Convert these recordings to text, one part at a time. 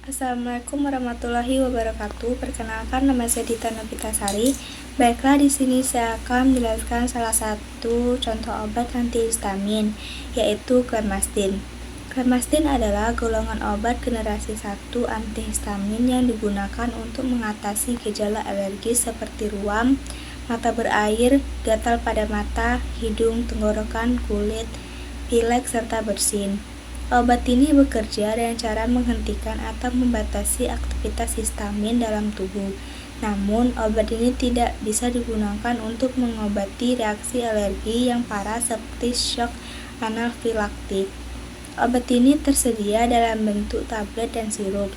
Assalamualaikum warahmatullahi wabarakatuh. Perkenalkan, nama saya Dita Novitasari. Baiklah, di sini saya akan menjelaskan salah satu contoh obat antihistamin, yaitu Clemastine. Clemastine adalah golongan obat generasi 1 antihistamin yang digunakan untuk mengatasi gejala alergis seperti ruam, mata berair, gatal pada mata, hidung, tenggorokan, kulit, pilek, serta bersin. Obat ini bekerja dengan cara menghentikan atau membatasi aktivitas histamin dalam tubuh. Namun, obat ini tidak bisa digunakan untuk mengobati reaksi alergi yang parah seperti shock anafilaktik. Obat ini tersedia dalam bentuk tablet dan sirup.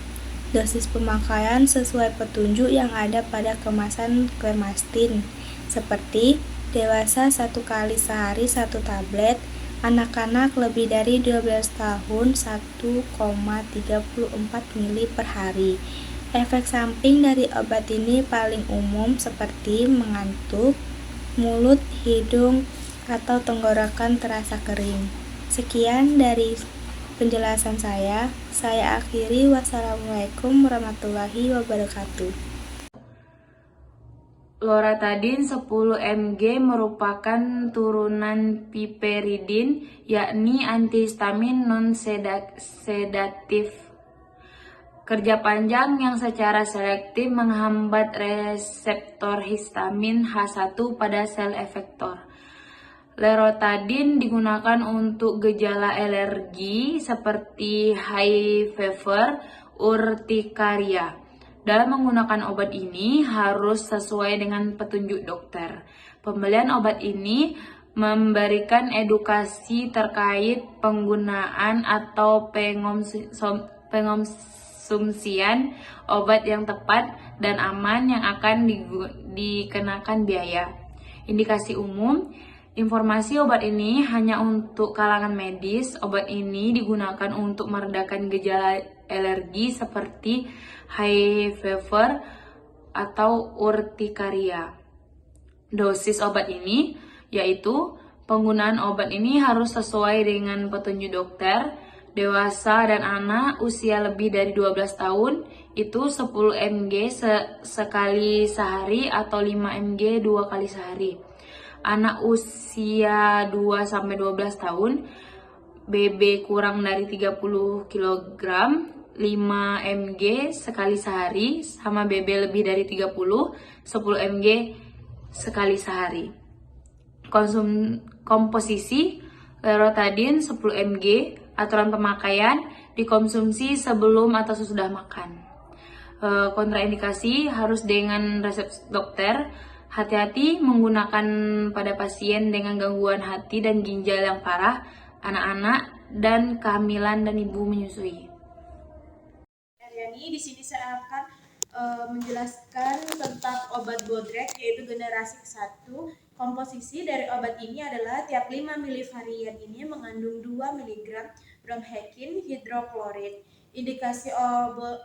Dosis pemakaian sesuai petunjuk yang ada pada kemasan Clemastine, seperti dewasa 1 kali sehari 1 tablet, anak-anak lebih dari 12 tahun 1,34 mili per hari. Efek samping dari obat ini paling umum seperti mengantuk, mulut, hidung, atau tenggorokan terasa kering. Sekian dari penjelasan saya akhiri. Wassalamualaikum warahmatullahi wabarakatuh. Loratadine 10 mg merupakan turunan piperidin, yakni antihistamin non-sedatif. Kerja panjang yang secara selektif menghambat reseptor histamin H1 pada sel efektor. Loratadine digunakan untuk gejala alergi seperti high fever, urtikaria. Dalam menggunakan obat ini harus sesuai dengan petunjuk dokter. Pembelian obat ini memberikan edukasi terkait penggunaan atau pengonsumsian obat yang tepat dan aman yang akan dikenakan biaya. Indikasi umum. Informasi obat ini hanya untuk kalangan medis. Obat ini digunakan untuk meredakan gejala alergi seperti high fever atau urtikaria. Dosis obat ini yaitu penggunaan obat ini harus sesuai dengan petunjuk dokter. Dewasa dan anak usia lebih dari 12 tahun itu 10 mg sekali sehari atau 5 mg 2 kali sehari. Anak usia 2-12 tahun, BB kurang dari 30 kg, 5 mg sekali sehari, sama BB lebih dari 30, 10 mg sekali sehari. Komposisi Loratadine 10 mg, aturan pemakaian, dikonsumsi sebelum atau sesudah makan. Kontraindikasi harus dengan resep dokter. Hati-hati menggunakan pada pasien dengan gangguan hati dan ginjal yang parah, anak-anak, dan kehamilan dan ibu menyusui. Di sini saya akan menjelaskan tentang obat Bodrek, yaitu generasi ke-1. Komposisi dari obat ini adalah tiap 5 mili varian ini mengandung 2 mg bromhekin hidroklorid. Indikasi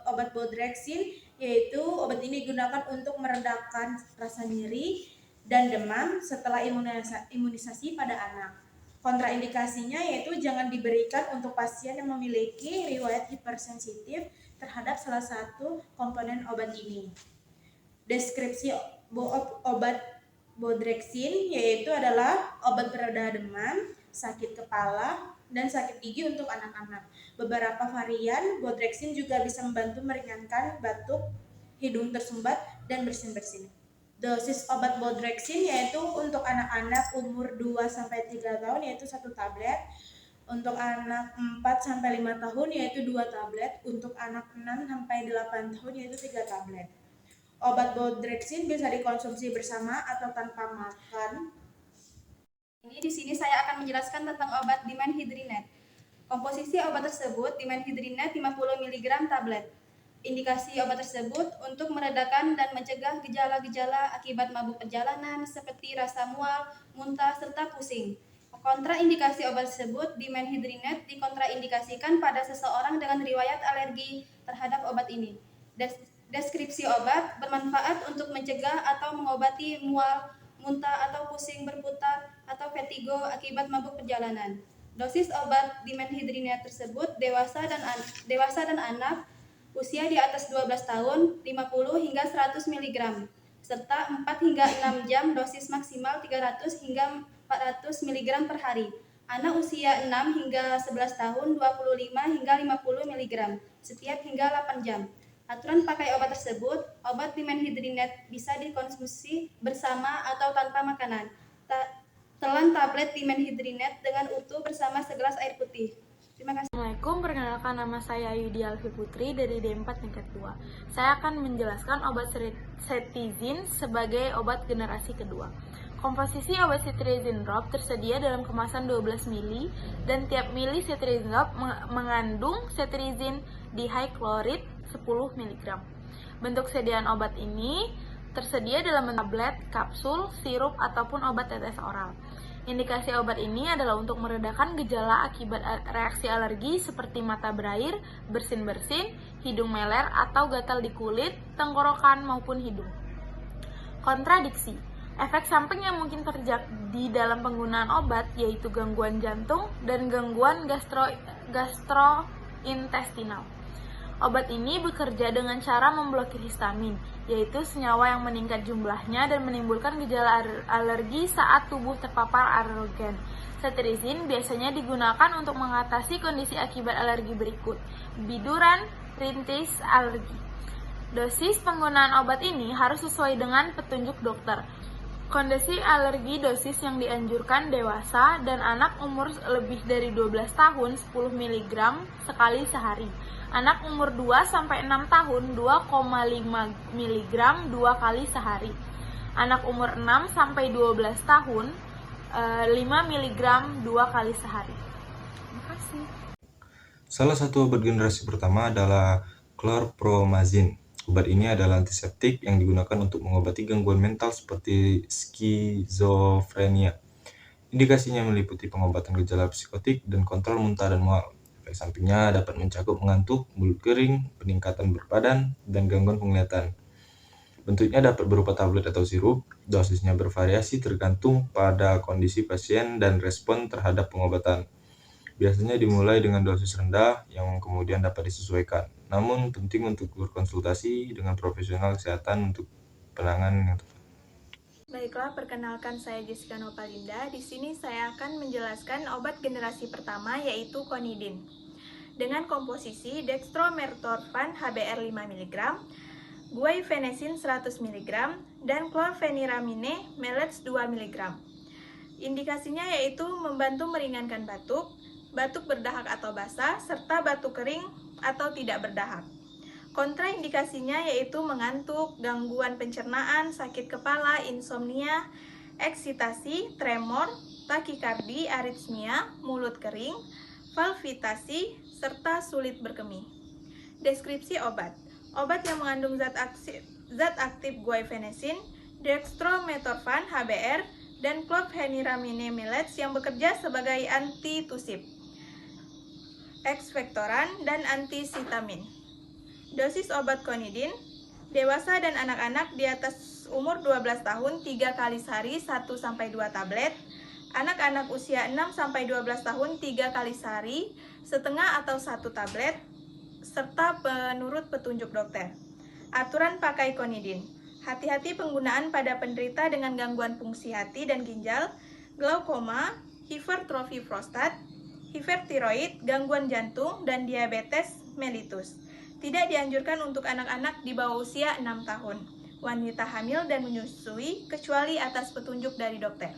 obat Bodrexin yaitu obat ini digunakan untuk meredakan rasa nyeri dan demam setelah imunisasi pada anak. Kontraindikasinya yaitu jangan diberikan untuk pasien yang memiliki riwayat hipersensitif terhadap salah satu komponen obat ini. Deskripsi obat Bodrexin yaitu adalah obat pereda demam, sakit kepala, dan sakit gigi untuk anak-anak. Beberapa varian Bodrexin juga bisa membantu meringankan batuk, hidung tersumbat, dan bersin-bersin. Dosis obat Bodrexin yaitu untuk anak-anak umur 2-3 tahun yaitu 1 tablet, untuk anak 4-5 tahun yaitu 2 tablet, untuk anak 6-8 tahun yaitu 3 tablet. Obat Bodrexin bisa dikonsumsi bersama atau tanpa makan. Di sini saya akan menjelaskan tentang obat dimenhydrinate. Komposisi obat tersebut dimenhydrinate 50 mg tablet. Indikasi obat tersebut untuk meredakan dan mencegah gejala-gejala akibat mabuk perjalanan seperti rasa mual, muntah, serta pusing. Kontraindikasi obat tersebut dimenhydrinate dikontraindikasikan pada seseorang dengan riwayat alergi terhadap obat ini. Deskripsi obat bermanfaat untuk mencegah atau mengobati mual, muntah atau pusing berputar atau vertigo akibat mabuk perjalanan. Dosis obat dimenhydrinate tersebut dewasa dan anak Usia di atas 12 tahun 50 hingga 100 mg, serta 4 hingga 6 jam dosis maksimal 300 hingga 400 mg per hari. Anak usia 6 hingga 11 tahun 25 hingga 50 mg setiap hingga 8 jam. Aturan pakai obat tersebut, obat dimenhydrinate bisa dikonsumsi bersama atau tanpa makanan. Telan tablet dimenhydrinate dengan utuh bersama segelas air putih. Terima kasih. Assalamualaikum, perkenalkan nama saya Yudi Alfi Putri dari D4 tingkat 2. Saya akan menjelaskan obat cetirizine sebagai obat generasi kedua. Komposisi obat cetirizine drop tersedia dalam kemasan 12 ml dan tiap mili cetirizine drop mengandung cetirizine dihydrochloride 10 mg. Bentuk sediaan obat ini tersedia dalam bentuk tablet, kapsul, sirup, ataupun obat tetes oral. Indikasi obat ini adalah untuk meredakan gejala akibat reaksi alergi seperti mata berair, bersin-bersin, hidung meler, atau gatal di kulit, tenggorokan, maupun hidung. Kontradiksi. Efek samping yang mungkin terjadi dalam penggunaan obat yaitu gangguan jantung dan gangguan gastrointestinal. Obat ini bekerja dengan cara memblokir histamin, yaitu senyawa yang meningkat jumlahnya dan menimbulkan gejala alergi saat tubuh terpapar alergen. Cetirizine biasanya digunakan untuk mengatasi kondisi akibat alergi berikut: biduran, rintis, alergi. Dosis penggunaan obat ini harus sesuai dengan petunjuk dokter. Kondisi alergi dosis yang dianjurkan dewasa dan anak umur lebih dari 12 tahun 10 mg sekali sehari. Anak umur 2-6 tahun 2,5 mg 2 kali sehari. Anak umur 6-12 tahun 5 mg 2 kali sehari. Terima kasih. Salah satu obat generasi pertama adalah chlorpromazine. Obat ini adalah antiseptik yang digunakan untuk mengobati gangguan mental seperti skizofrenia. Indikasinya meliputi pengobatan gejala psikotik dan kontrol muntah dan mual. Efek sampingnya dapat mencakup mengantuk, mulut kering, peningkatan berat badan, dan gangguan penglihatan. Bentuknya dapat berupa tablet atau sirup. Dosisnya bervariasi tergantung pada kondisi pasien dan respon terhadap pengobatan. Biasanya dimulai dengan dosis rendah yang kemudian dapat disesuaikan. Namun penting untuk berkonsultasi dengan profesional kesehatan untuk penanganan yang tepat. Baiklah, perkenalkan saya Jessica Nopalinda. Di sini saya akan menjelaskan obat generasi pertama yaitu Conidine. Dengan komposisi dextromethorphan HBr 5 mg, guaifenesin 100 mg, dan chlorpheniramine meletes 2 mg. Indikasinya yaitu membantu meringankan batuk berdahak atau basah, serta batuk kering atau tidak berdahak. Kontraindikasinya yaitu mengantuk, gangguan pencernaan, sakit kepala, insomnia, eksitasi, tremor, takikardi, aritmia, mulut kering, palpitasi, serta sulit berkemih. Deskripsi obat. Obat yang mengandung zat aktif guaifenesin, dextromethorphan HBr, dan chlorpheniramine meletes yang bekerja sebagai antitusif, ekspektoran, dan antihitamin. Dosis obat Conidine, dewasa dan anak-anak di atas umur 12 tahun 3 kali sehari 1-2 tablet. Anak-anak usia 6-12 tahun 3 kali sehari, setengah atau 1 tablet, serta menurut petunjuk dokter. Aturan pakai Conidine. Hati-hati penggunaan pada penderita dengan gangguan fungsi hati dan ginjal, glaukoma, hipertrofi prostat, hipertiroid, gangguan jantung, dan diabetes mellitus. Tidak dianjurkan untuk anak-anak di bawah usia 6 tahun, wanita hamil dan menyusui, kecuali atas petunjuk dari dokter.